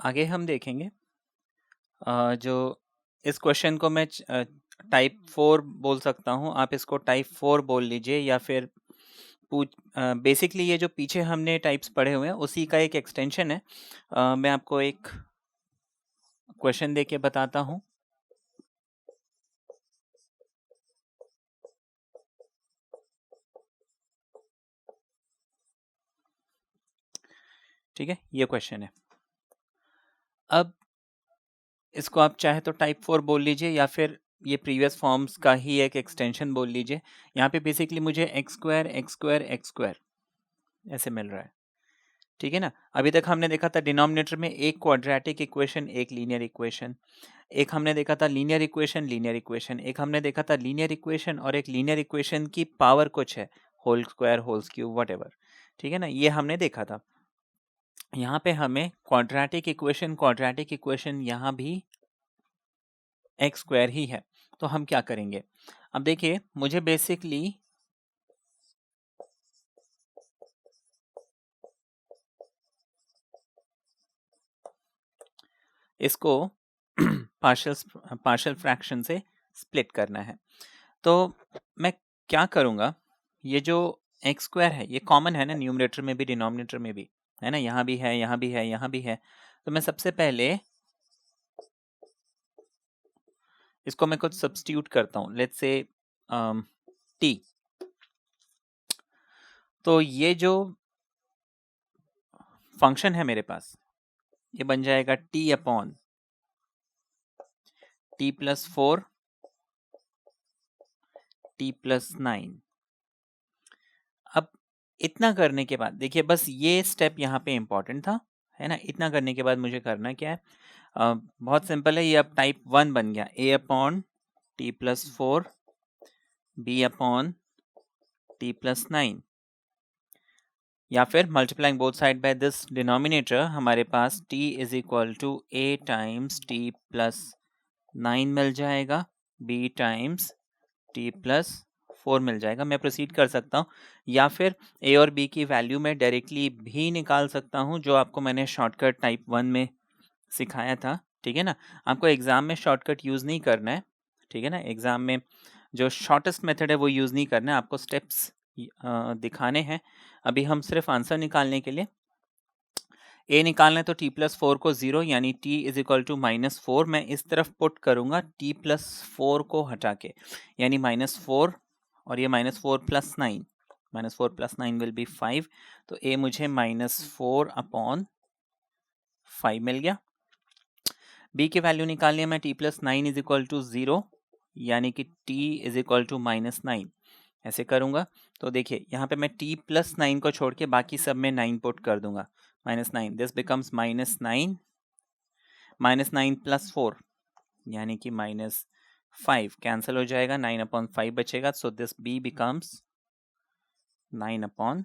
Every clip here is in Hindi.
आगे हम देखेंगे जो इस क्वेश्चन को मैं टाइप 4 बोल सकता हूँ, आप इसको टाइप 4 बोल लीजिए, या फिर बेसिकली ये जो पीछे हमने टाइप्स पढ़े हुए हैं उसी का एक एक्सटेंशन है। मैं आपको एक क्वेश्चन देके बताता हूँ। ठीक है, ये क्वेश्चन है। अब इसको आप चाहे तो टाइप 4 बोल लीजिए, या फिर ये प्रीवियस फॉर्म्स का ही एक एक्सटेंशन बोल लीजिए। यहाँ पे बेसिकली मुझे x square x square x square ऐसे मिल रहा है। ठीक है ना। अभी तक हमने देखा था डिनोमिनेटर में एक क्वाड्रेटिक इक्वेशन, एक लीनियर इक्वेशन, एक हमने देखा था लीनियर इक्वेशन लीनियर इक्वेशन, एक हमने देखा था लीनियर इक्वेशन और एक लीनियर इक्वेशन की पावर कुछ है, होल स्क्वायर होल क्यूब वट। ठीक है ना, ये हमने देखा था। यहाँ पे हमें क्वाड्रेटिक इक्वेशन यहाँ भी एक्स स्क्वायर ही है। तो हम क्या करेंगे, अब देखिए मुझे बेसिकली इसको पार्शियल फ्रैक्शन से स्प्लिट करना है। तो मैं क्या करूँगा, ये जो एक्स स्क्वायर है ये कॉमन है ना, न्यूमरेटर में भी डिनोमिनेटर में भी है ना, यहाँ भी है यहाँ भी है यहाँ भी है। तो मैं सबसे पहले इसको मैं कुछ सब्स्टिट्यूट करता हूँ, लेट्स से टी। तो ये जो फंक्शन है मेरे पास ये बन जाएगा T upon t plus 4 T plus 9। अब इतना करने के बाद देखिए, बस ये स्टेप यहाँ पे इंपॉर्टेंट था, है ना। इतना करने के बाद मुझे करना क्या है, बहुत सिंपल है, ये अब टाइप 1 बन गया, a upon t plus 4 b upon t plus 9, या फिर multiplying both side by this denominator हमारे पास t is equal to a times t plus 9 मिल जाएगा, b टाइम्स t प्लस 4 मिल जाएगा। मैं प्रोसीड कर सकता हूँ, या फिर a और b की वैल्यू में डायरेक्टली भी निकाल सकता हूँ, जो आपको मैंने शॉर्टकट टाइप 1 में सिखाया था। ठीक है ना, आपको एग्जाम में शॉर्टकट यूज़ नहीं करना है। ठीक है ना, एग्जाम में जो शॉर्टेस्ट मेथड है वो यूज़ नहीं करना है, आपको स्टेप्स दिखाने हैं। अभी हम सिर्फ आंसर निकालने के लिए a निकालना है, तो t प्लस 4 को 0 यानी t इज इक्वल टू -4 मैं इस तरफ पुट करूंगा t प्लस 4 को हटा के, यानी -4 और ये -4 प्लस 9, -4 प्लस 9 विल बी 5। तो a मुझे -4 अपॉन 5 मिल गया। b की वैल्यू निकालनी है, मैं t plus 9 is equal to 0 यानी कि t इज इक्वल टू -9 ऐसे करूंगा। तो देखिए यहाँ पे मैं t प्लस 9 को छोड़ के बाकी सब में 9 पुट कर दूंगा, -9 दिस बिकम्स -9 -9 प्लस 4 यानी कि -5 कैंसिल हो जाएगा, 9 अपॉन 5 बचेगा। So this b becomes 9 upon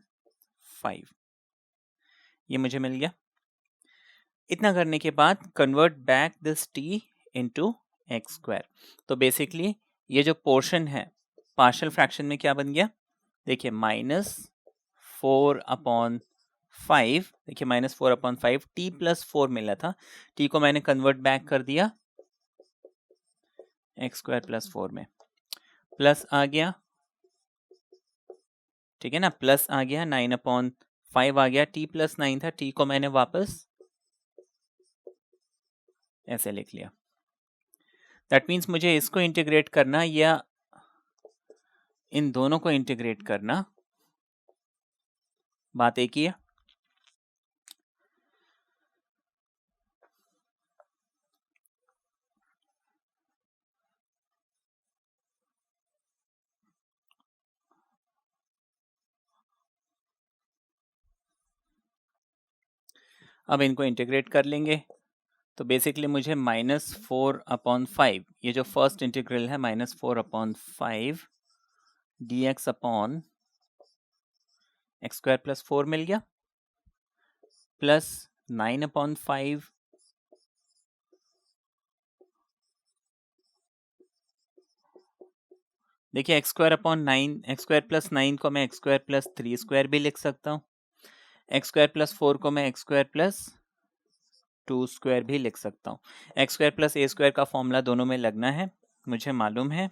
5, ये मुझे मिल गया। इतना करने के बाद convert back this t into x square. तो बेसिकली ये जो पोर्शन है पार्शियल फ्रैक्शन में क्या बन गया, देखिए -4 अपॉन 5, देखिए -4 अपॉन 5 t प्लस 4 मिला था, t को मैंने कन्वर्ट बैक कर दिया एक्स स्क्वायर प्लस 4 में, प्लस आ गया। ठीक है ना, प्लस आ गया, 9 अपॉन 5 आ गया, t प्लस 9 था, t को मैंने वापस ऐसे लिख लिया। दैट मीन्स मुझे इसको इंटीग्रेट करना या इन दोनों को इंटीग्रेट करना, बात एक ही है। अब इनको इंटीग्रेट कर लेंगे, तो बेसिकली मुझे -4 अपॉन 5, ये जो फर्स्ट इंटीग्रल है -4 upon 5 dx upon x square plus 4 मिल गया, प्लस 9 अपॉन 5 देखिए x square upon 9, x square plus 9 को मैं एक्स स्क्वायर प्लस 3 स्क्वायर भी लिख सकता हूँ, एक्स स्क्वायर प्लस 4 को मैं x square plus two square भी लिख सकता हूँ। X square plus a square का फॉर्मूला दोनों में लगना है, मुझे मालूम है।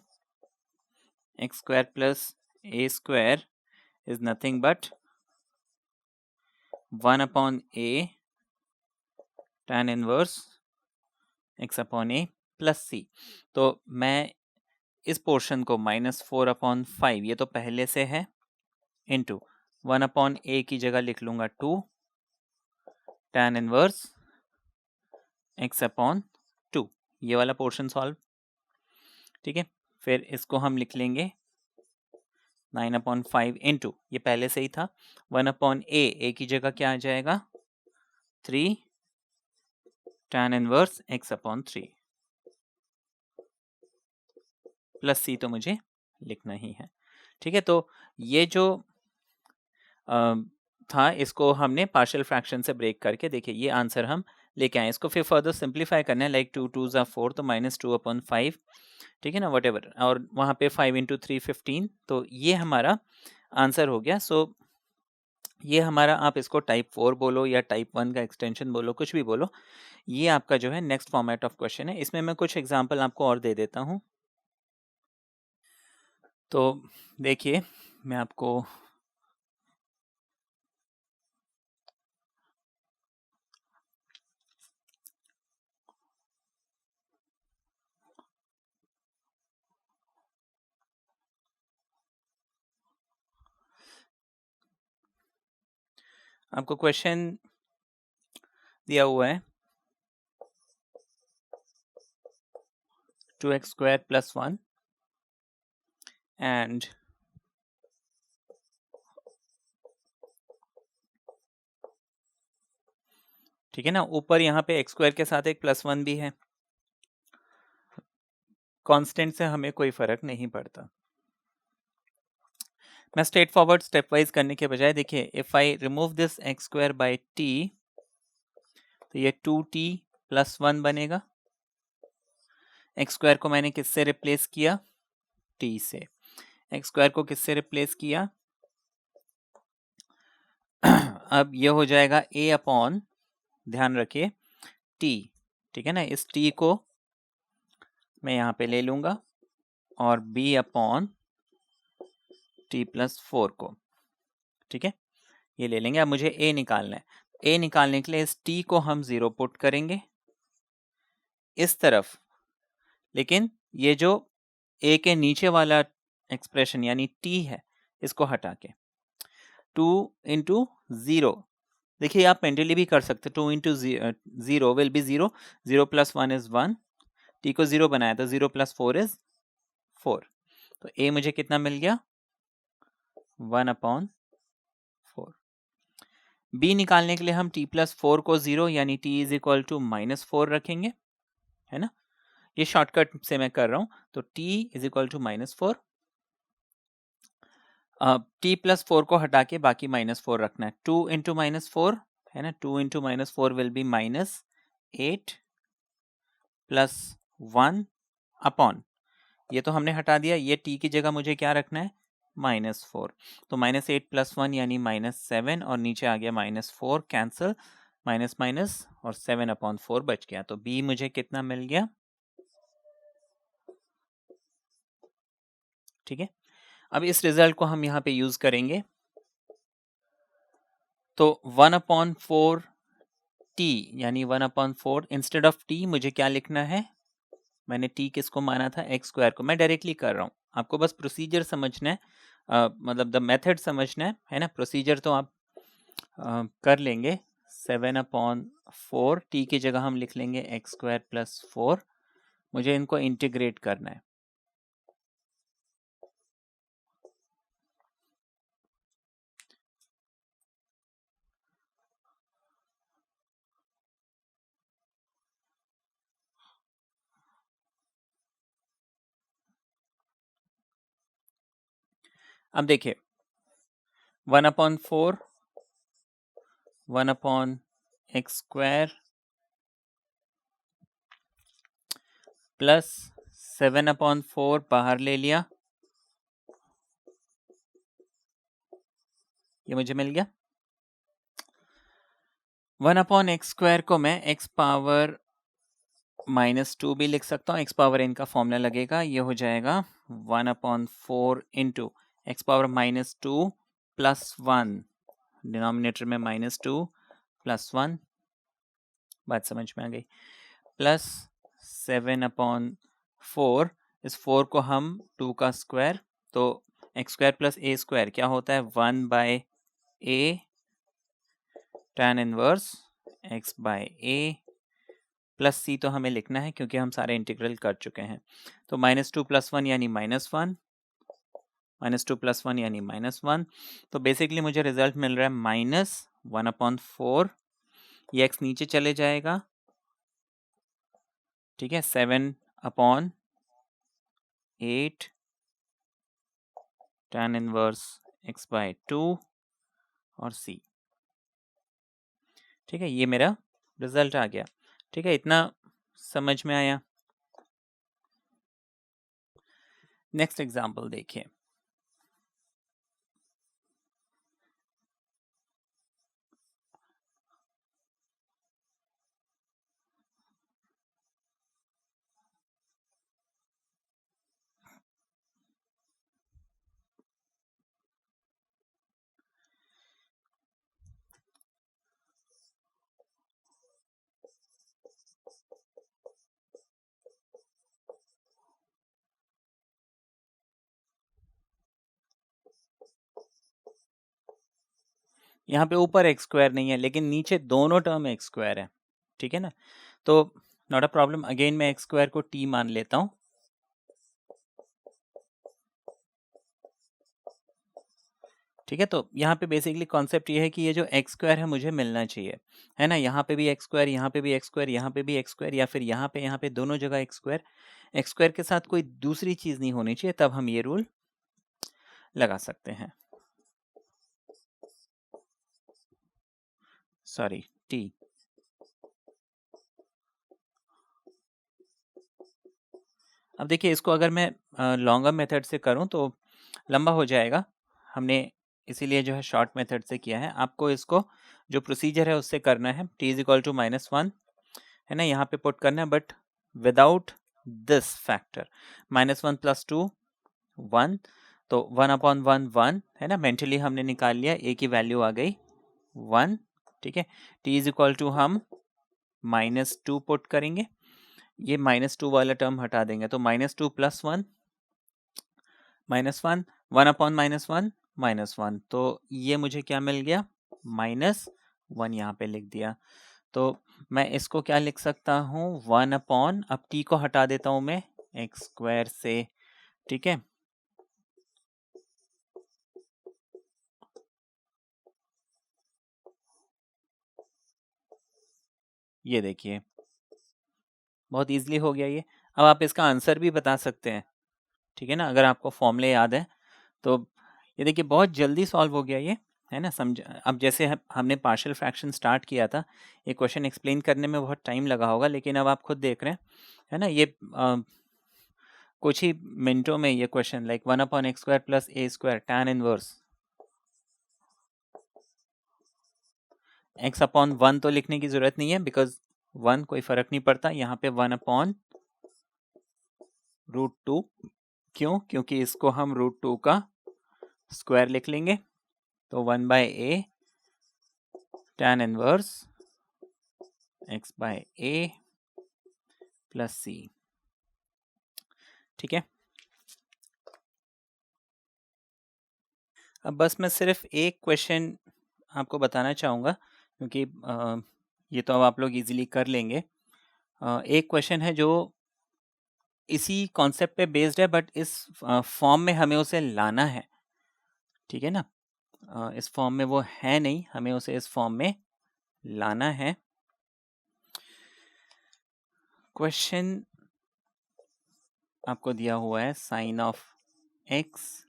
X square plus a square is nothing but 1/a tan inverse x upon a plus c. तो मैं इस पोर्शन को -4/5, ये तो पहले से है, इंटू 1/a की जगह लिख लूंगा 2 tan इनवर्स x अपॉन 2, ये वाला पोर्शन सॉल्व। ठीक है, फिर इसको हम लिख लेंगे 9/5 इंटू, ये पहले से ही था, 1/a, a की जगह क्या आ जाएगा 3 tan inverse x upon 3 plus c तो मुझे लिखना ही है। ठीक है, तो ये जो था, इसको हमने पार्शियल फ्रैक्शन से ब्रेक करके देखिए ये आंसर हम लेके आए। इसको फिर फर्दर सिंप्लीफाई करना है, लाइक 2 2s are 4, तो -2/5, ठीक है ना, वट एवर, और वहाँ पे 5 × 3 15, तो ये हमारा आंसर हो गया। सो ये हमारा, आप इसको टाइप 4 बोलो या टाइप 1 का एक्सटेंशन बोलो, कुछ भी बोलो, ये आपका जो है नेक्स्ट फॉर्मेट ऑफ क्वेश्चन है। इसमें मैं कुछ एग्जाम्पल आपको और दे देता हूँ। तो देखिए मैं आपको क्वेश्चन दिया हुआ है 2x² + 1 एंड ठीक है ना, ऊपर यहाँ पे x² के साथ एक +1 भी है। कांस्टेंट से हमें कोई फर्क नहीं पड़ता। मैं स्ट्रेट फॉरवर्ड स्टेप वाइज करने के बजाय, देखिए if I remove this x² by t, तो ये 2t + 1 बनेगा। x² को मैंने किससे रिप्लेस किया, t से। x² को किससे रिप्लेस किया अब ये हो जाएगा a अपॉन, ध्यान रखिए, t, ठीक है ना, इस t को मैं यहाँ पे ले लूंगा और b अपॉन t + 4 को, ठीक है, ये ले लेंगे। अब मुझे a निकालना है, a निकालने के लिए इस t को हम 0 पुट करेंगे इस तरफ, लेकिन ये जो a के नीचे वाला एक्सप्रेशन यानी t है, इसको हटा के 2 × 0, देखिए आप मेंटली भी कर सकते, 2 × 0 विल बी 0, 0 + 1 इज 1, t को 0 बनाया तो 0 + 4 इज 4, तो a मुझे कितना मिल गया 1/4। b निकालने के लिए हम t + 4 को 0 यानी t = -4 रखेंगे, है ना, ये शॉर्टकट से मैं कर रहा हूं, तो t = -4, t + 4 को हटा के बाकी -4 रखना है, 2 × -4 है ना, 2 × -4 विल बी -8 + 1 अपॉन, ये तो हमने हटा दिया, ये t की जगह मुझे क्या रखना है -4, तो -8 + 1 यानी -7, और नीचे आ गया -4, कैंसिल, माइनस माइनस, और 7/4 बच गया, तो b मुझे कितना मिल गया, ठीक है। अब इस रिजल्ट को हम यहाँ पे यूज करेंगे, तो 1/4 t यानी 1/4 इंस्टेड ऑफ t मुझे क्या लिखना है, मैंने t किसको माना था x² को, मैं डायरेक्टली कर रहा हूँ, आपको बस प्रोसीजर समझना है, मतलब द मेथड समझना है ना, प्रोसीजर तो आप कर लेंगे। 7/4 t की जगह हम लिख लेंगे x² + 4, मुझे इनको इंटीग्रेट करना है, अब देखिए 1/4 1/x² प्लस 7/4 बाहर ले लिया, ये मुझे मिल गया 1/x² को मैं x पावर -2 भी लिख सकता हूँ। x पावर n का फॉर्मूला लगेगा, ये हो जाएगा 1/4 into x power -2 plus 1, denominator में -2 प्लस 1, बात समझ में आ गई, प्लस 7/4, इस 4 को हम 2 का स्क्वायर, तो x² प्लस a² क्या होता है 1/a tan inverse x by a plus c तो हमें लिखना है क्योंकि हम सारे इंटीग्रल कर चुके हैं। तो -2 प्लस 1 यानी -1, -2 प्लस 1 यानी -1, तो बेसिकली मुझे रिजल्ट मिल रहा है -1/4, ये x नीचे चले जाएगा, ठीक है, 7/8 tan इनवर्स x बाय 2 और c, ठीक है, ये मेरा रिजल्ट आ गया। ठीक है, इतना समझ में आया। नेक्स्ट एग्जाम्पल देखिए। यहाँ पे ऊपर x² नहीं है लेकिन नीचे दोनों टर्म x² है, ठीक है ना, तो नॉट अ प्रॉब्लम, अगेन मैं x² को t मान लेता हूँ। ठीक है, तो यहाँ पे बेसिकली कॉन्सेप्ट ये है कि ये जो x² है मुझे मिलना चाहिए, है ना, यहाँ पे भी x², यहाँ पे भी x², यहाँ पे भी x², या फिर यहाँ पे दोनों जगह x² के साथ कोई दूसरी चीज नहीं होनी चाहिए, तब हम ये रूल लगा सकते हैं। Sorry, t। अब देखिए, इसको अगर मैं लॉन्गर मेथड से करूं तो लंबा हो जाएगा, हमने इसीलिए जो है शॉर्ट मेथड से किया है। आपको इसको जो प्रोसीजर है उससे करना है, t इज इक्वल टू -1, है ना, यहाँ पे पुट करना है, but without this factor, -1 plus 2 1, तो 1/1 1, है ना, मेंटली हमने निकाल लिया, a की वैल्यू आ गई 1, ठीक है। t इज इक्वल टू हम -2 पुट करेंगे, ये -2 वाला टर्म हटा देंगे, तो -2 प्लस 1 -1, 1/-1 -1, तो ये मुझे क्या मिल गया -1, यहाँ पे लिख दिया। तो मैं इसको क्या लिख सकता हूँ 1/, अब t को हटा देता हूँ मैं x² से, ठीक है, ये देखिए बहुत इजीली हो गया ये। अब आप इसका आंसर भी बता सकते हैं, ठीक है ना, अगर आपको फॉर्मूले याद है तो। ये देखिए बहुत जल्दी सॉल्व हो गया ये, है ना, समझ। अब जैसे हमने पार्शियल फ्रैक्शन स्टार्ट किया था, ये क्वेश्चन एक्सप्लेन करने में बहुत टाइम लगा होगा, लेकिन अब आप खुद देख रहे हैं, है ना, ये कुछ ही मिनटों में ये question, like 1/x² plus a² tan inverse x/1 तो लिखने की जरूरत नहीं है, बिकॉज 1 कोई फर्क नहीं पड़ता, यहाँ पे 1/√2, क्यों, क्योंकि इसको हम √2 का स्क्वायर लिख लेंगे, तो 1/a tan inverse x/a plus c, ठीक है। अब बस मैं सिर्फ एक क्वेश्चन आपको बताना चाहूँगा, क्योंकि ये तो अब आप लोग इजीली कर लेंगे। एक क्वेश्चन है जो इसी कॉन्सेप्ट पे बेस्ड है, बट इस फॉर्म में हमें उसे लाना है, ठीक है ना, इस फॉर्म में वो है नहीं, हमें उसे इस फॉर्म में लाना है। क्वेश्चन आपको दिया हुआ है sine of x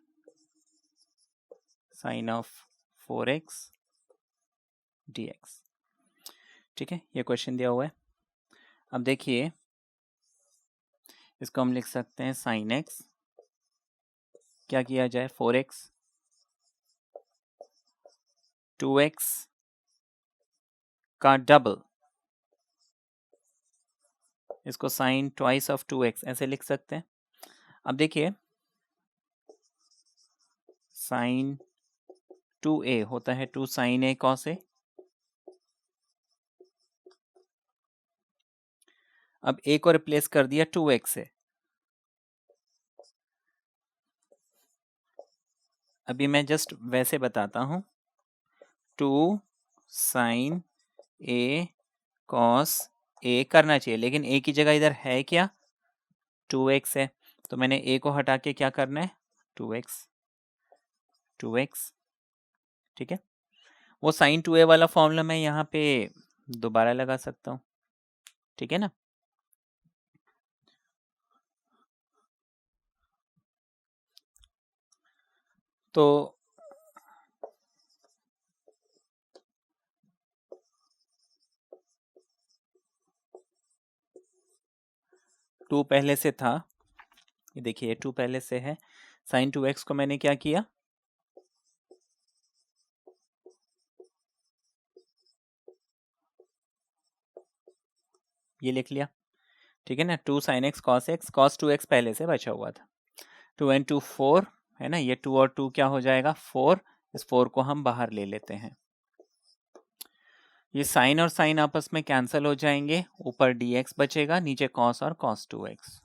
sine of 4x dx, ठीक है, ये क्वेश्चन दिया हुआ है। अब देखिए, इसको हम लिख सकते हैं साइन x, क्या किया जाए 4x 2x का डबल, इसको साइन ट्वाइस ऑफ 2x ऐसे लिख सकते हैं। अब देखिए साइन 2a होता है 2 साइन a कॉस a। अब a को रिप्लेस कर दिया 2x से। अभी मैं जस्ट वैसे बताता हूं, 2 साइन a कॉस a करना चाहिए, लेकिन a की जगह इधर है क्या, 2x है, तो मैंने a को हटा के क्या करना है, 2x। ठीक है, वो साइन 2a वाला फॉर्मूला मैं यहाँ पे दोबारा लगा सकता हूँ, ठीक है ना। तो टू पहले से था, ये देखिए 2 पहले से है, साइन 2x को मैंने क्या किया, ये लिख लिया, ठीक है ना। 2 sine x cos x, cos 2x पहले से बचा हुआ था, 2 and 2 4 है ना, ये 2 और 2 क्या हो जाएगा 4, इस 4 को हम बाहर ले लेते हैं, ये साइन और साइन आपस में कैंसिल हो जाएंगे, ऊपर dx बचेगा, नीचे cos और cos 2x।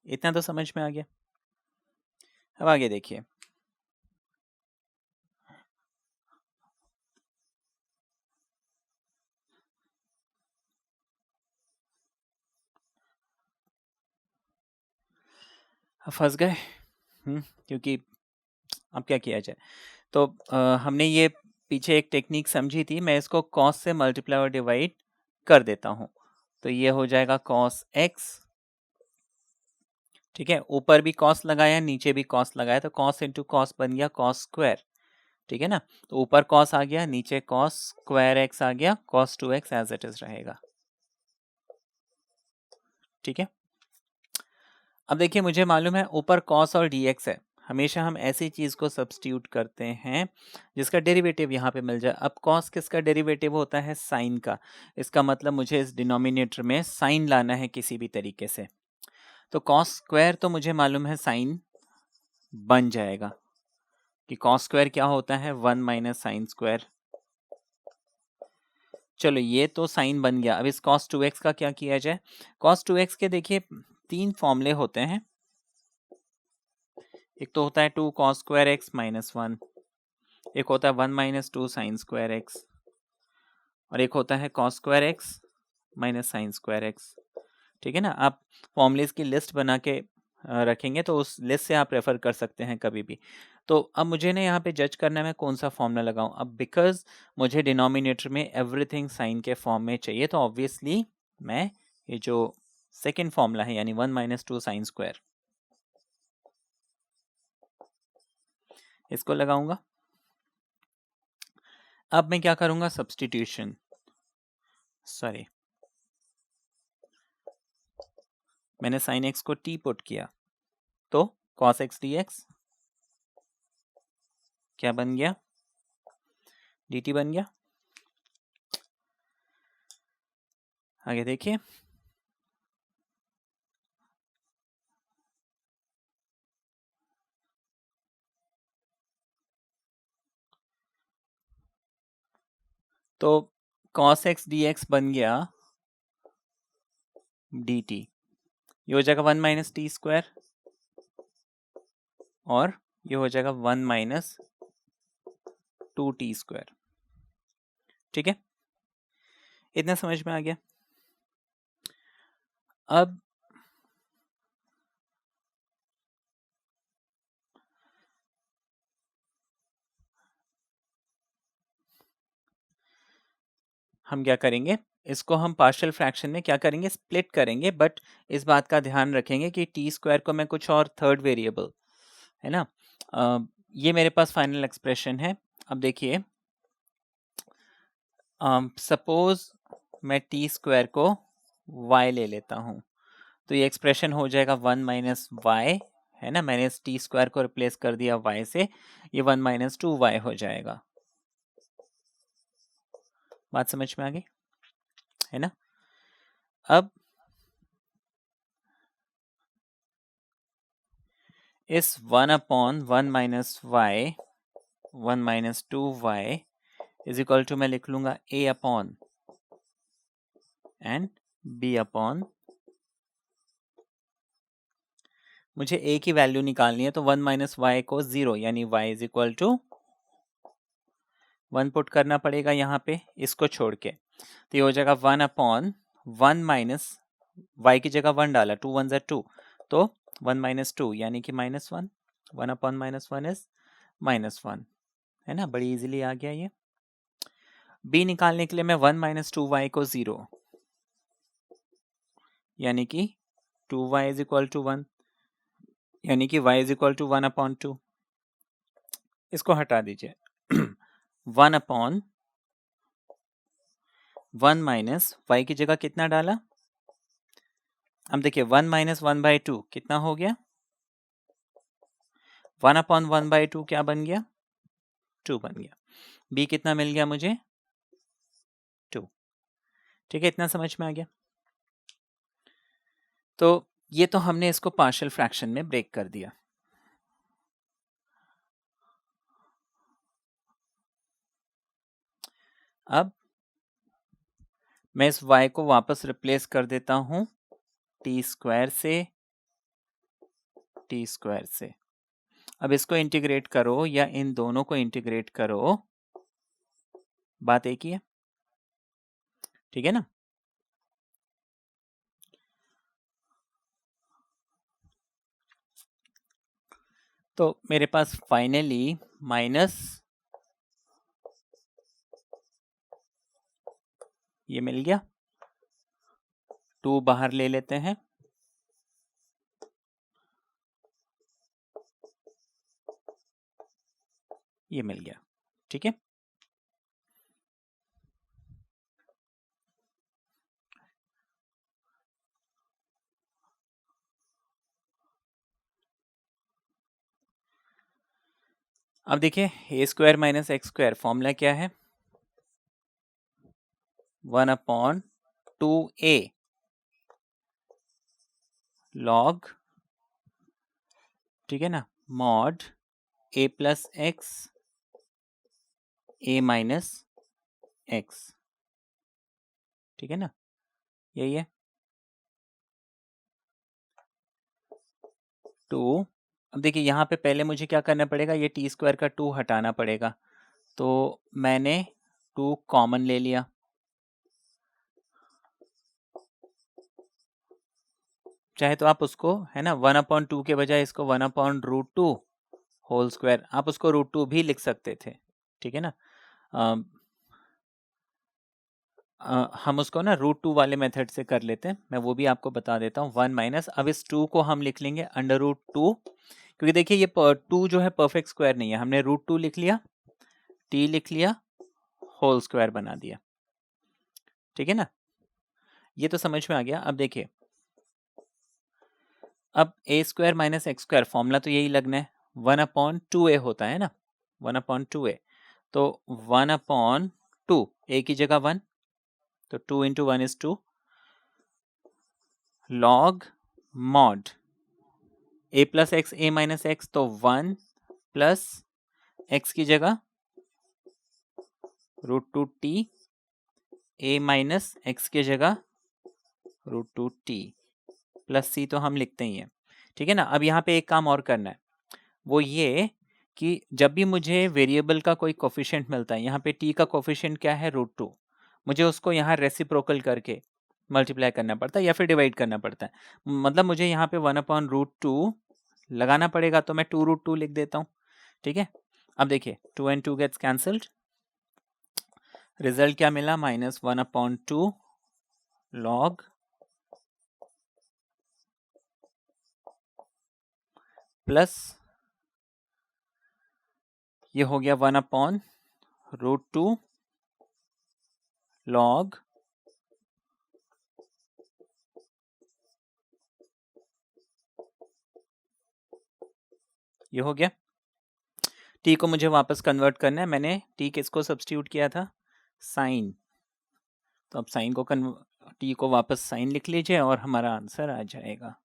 इतना तो समझ में आ गया। अब आगे देखिए, फंस गए, क्योंकि अब क्या किया जाए। तो हमने ये पीछे एक टेक्निक समझी थी, मैं इसको cos से मल्टीप्लाई और डिवाइड कर देता हूं, तो ये हो जाएगा cos x, ठीक है, ऊपर भी cos लगाया नीचे भी cos लगाया, तो cos इंटू cos बन गया cos स्क्वायर, ठीक है ना। तो ऊपर cos आ गया, नीचे cos स्क्वायर x आ गया, cos 2x as it is रहेगा, ठीक है। अब देखिए मुझे मालूम है ऊपर cos और dx है, हमेशा हम ऐसी चीज को सब्स्टिट्यूट करते हैं जिसका डेरिवेटिव यहाँ पे मिल जाए। अब cos किसका डेरिवेटिव होता है, साइन का, इसका मतलब मुझे इस डिनोमिनेटर में साइन लाना है किसी भी तरीके से, तो cos स्क्वायर तो मुझे मालूम है साइन बन जाएगा, कि cos स्क्वायर क्या होता है 1 माइनस साइन स्क्वायर। चलो ये तो साइन बन गया, अब इस cos 2x का क्या किया जाए। cos 2x के देखिए 3 फॉर्मूले होते हैं, एक तो होता है 2 cos स्क्वायर एक्स माइनस 1, एक होता है 1 माइनस 2 साइन स्क्वायर एक्स, और एक होता है cos square x minus sine square x, ठीक है ना। आप फॉर्मूलेस की लिस्ट बना के रखेंगे तो उस लिस्ट से आप रेफर कर सकते हैं कभी भी। तो अब मुझे ना यहाँ पे जज करना है मैं कौन सा फॉर्मूला लगाऊं। अब बिकॉज मुझे डिनोमिनेटर में एवरीथिंग साइन के फॉर्म में चाहिए, तो ऑब्वियसली मैं ये जो सेकेंड फॉर्मूला है यानी 1 माइनस 2 साइन स्क्वायर, इसको लगाऊंगा। अब मैं क्या करूंगा, सब्स्टिट्यूशन, सॉरी मैंने साइन एक्स को टी पुट किया, तो cos x dx क्या बन गया, dt बन गया। आगे देखिए, तो cos x dx बन गया dt, ये हो जाएगा 1 माइनस टी स्क्वायर, और ये हो जाएगा 1 माइनस 2 टी स्क्वायर, ठीक है, इतना समझ में आ गया। अब हम क्या करेंगे, इसको हम पार्शियल फ्रैक्शन में क्या करेंगे, स्प्लिट करेंगे, बट इस बात का ध्यान रखेंगे कि टी स्क्वायर को मैं कुछ और थर्ड वेरिएबल है ना, ये मेरे पास फाइनल एक्सप्रेशन है। अब देखिए सपोज मैं टी स्क्वायर को y ले लेता हूँ, तो ये एक्सप्रेशन हो जाएगा 1 माइनस वाई, है ना, मैंने इस टी स्क्वायर को रिप्लेस कर दिया y से, ये 1 माइनस 2 वाई हो जाएगा, बात समझ में आ गई है ना? अब इस 1/1 minus y 1 minus 2y is equal to मैं लिख लूंगा a upon and b upon, मुझे a की वैल्यू निकालनी है तो 1 माइनस वाई को 0 यानी y is equal to 1 put करना पड़ेगा यहाँ पे इसको छोड़ के, तो ये हो जाएगा 1 अपॉन 1 माइनस y की जगह 1 डाला, 2 1 2, तो 1 माइनस 2 यानी कि -1, 1 अपॉन -1 इज -1, है ना? बड़ी इजीली आ गया ये। b निकालने के लिए मैं 1 माइनस 2y को 0 यानी कि 2y इज इक्वल टू 1 यानी कि y is equal to 1 upon 2, इसको हटा दीजिए 1 अपॉन 1 माइनस y की जगह कितना डाला, अब देखिए 1 माइनस 1/2 कितना हो गया, 1 अपॉन 1/2 क्या बन गया, 2 बन गया। b कितना मिल गया मुझे, 2। ठीक है, इतना समझ में आ गया। तो ये तो हमने इसको पार्शियल फ्रैक्शन में ब्रेक कर दिया। अब मैं इस y को वापस रिप्लेस कर देता हूं t² से। अब इसको इंटीग्रेट करो या इन दोनों को इंटीग्रेट करो, बात एक ही है, ठीक है ना? तो मेरे पास फाइनली माइनस ये मिल गया, 2 बाहर ले लेते हैं, ये मिल गया, ठीक है। अब देखिए a² माइनस x² फॉर्मूला क्या है, 1/2a लॉग, ठीक है ना, mod a plus x a minus x, ठीक है ना, यही है 2। अब देखिए यहाँ पे पहले मुझे क्या करना पड़ेगा, ये t² का 2 हटाना पड़ेगा, तो मैंने 2 कॉमन ले लिया, चाहे तो आप उसको, है ना, 1/2 के बजाय इसको 1/√2 होल स्क्वायर, आप उसको √2 भी लिख सकते थे, ठीक है ना। हम उसको ना √2 वाले मेथड से कर लेते हैं, मैं वो भी आपको बता देता हूँ। 1 माइनस, अब इस 2 को हम लिख लेंगे √2, क्योंकि देखिए ये 2 जो है परफेक्ट स्क्वायर नहीं है, हमने √2 लिख लिया, t लिख लिया, होल स्क्वायर बना दिया, ठीक है ना, ये तो समझ में आ गया। अब देखिए, अब a² माइनस x² फॉर्मूला तो यही लगना है, 1/2a होता है ना, 1/2a, तो 1/2, a की जगह 1, तो 2 into 1 is 2, log mod a plus x a minus x, तो 1 प्लस x की जगह √2t, a माइनस एक्स की जगह √2t प्लस c तो हम लिखते ही हैं, ठीक है ना। अब यहाँ पे एक काम और करना है, वो ये कि जब भी मुझे वेरिएबल का कोई कोफिशिएंट मिलता है, यहाँ पे t का कोफिशिएंट क्या है, √2, मुझे उसको यहाँ रेसिप्रोकल करके मल्टीप्लाई करना पड़ता है या फिर डिवाइड करना पड़ता है, मतलब मुझे यहाँ पे 1/√2 लगाना पड़ेगा, तो मैं 2√2 लिख देता हूँ, ठीक है। अब देखिए 2 and 2 गेट्स कैंसल्ड, रिजल्ट क्या मिला, -1/2 लॉग प्लस ये हो गया 1/√2 लॉग ये हो गया। t को मुझे वापस कन्वर्ट करना है, मैंने t किसको सब्स्टिट्यूट किया था, साइन, तो अब साइन को टी को वापस साइन लिख लीजिए और हमारा आंसर आ जाएगा।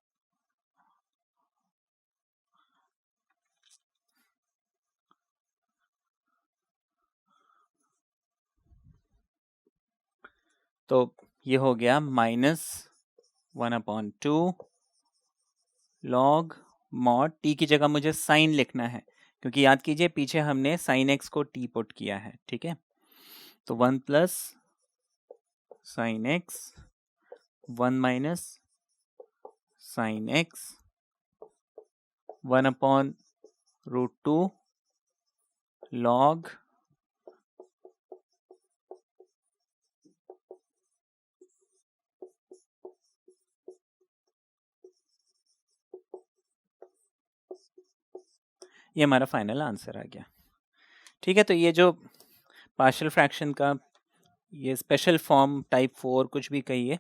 तो ये हो गया -1/2 log mod t की जगह मुझे साइन लिखना है, क्योंकि याद कीजिए पीछे हमने साइन x को t पुट किया है, ठीक है। तो 1 plus sine x 1 minus sine x 1/√2 log ये हमारा फाइनल आंसर आ गया। ठीक है, तो ये जो पार्शियल फ्रैक्शन का ये स्पेशल फॉर्म टाइप 4 कुछ भी कहिए,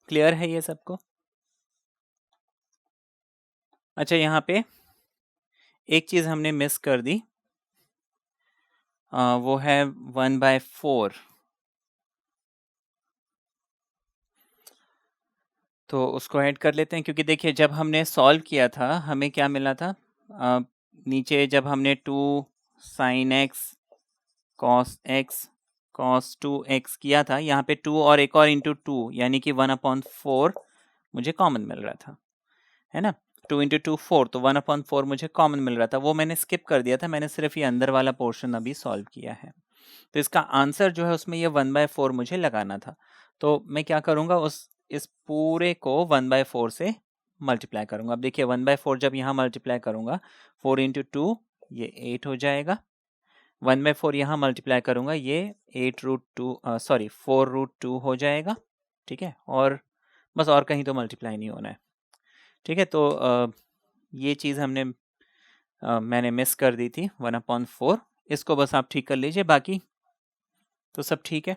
क्लियर है ये सबको? अच्छा, यहाँ पे एक चीज हमने मिस कर दी, वो है 1/4। तो उसको ऐड कर लेते हैं, क्योंकि देखिए जब हमने सॉल्व किया था हमें क्या मिला था, नीचे जब हमने 2 sin x cos x cos 2x किया था, यहाँ पे 2 और एक और इंटू 2 यानी कि 1/4 मुझे कॉमन मिल रहा था, है ना। 2 इंटू 2 4, तो 1/4 मुझे कॉमन मिल रहा था, वो मैंने स्किप कर दिया था, मैंने सिर्फ ये अंदर वाला पोर्शन अभी सॉल्व किया है। तो इसका आंसर जो है उसमें ये 1/4 मुझे लगाना था। तो मैं क्या करूँगा, इस पूरे को 1/4 से मल्टीप्लाई करूँगा। अब देखिए 1/4 जब यहाँ मल्टीप्लाई करूँगा, 4 इंटू 2 ये 8 हो जाएगा। 1/4 यहाँ मल्टीप्लाई करूँगा, ये 4√2 हो जाएगा, ठीक है। और बस, और कहीं तो मल्टीप्लाई नहीं होना है, ठीक है। तो ये चीज़ मैंने मिस कर दी थी 1/4, इसको बस आप ठीक कर लीजिए, बाकी तो सब ठीक है।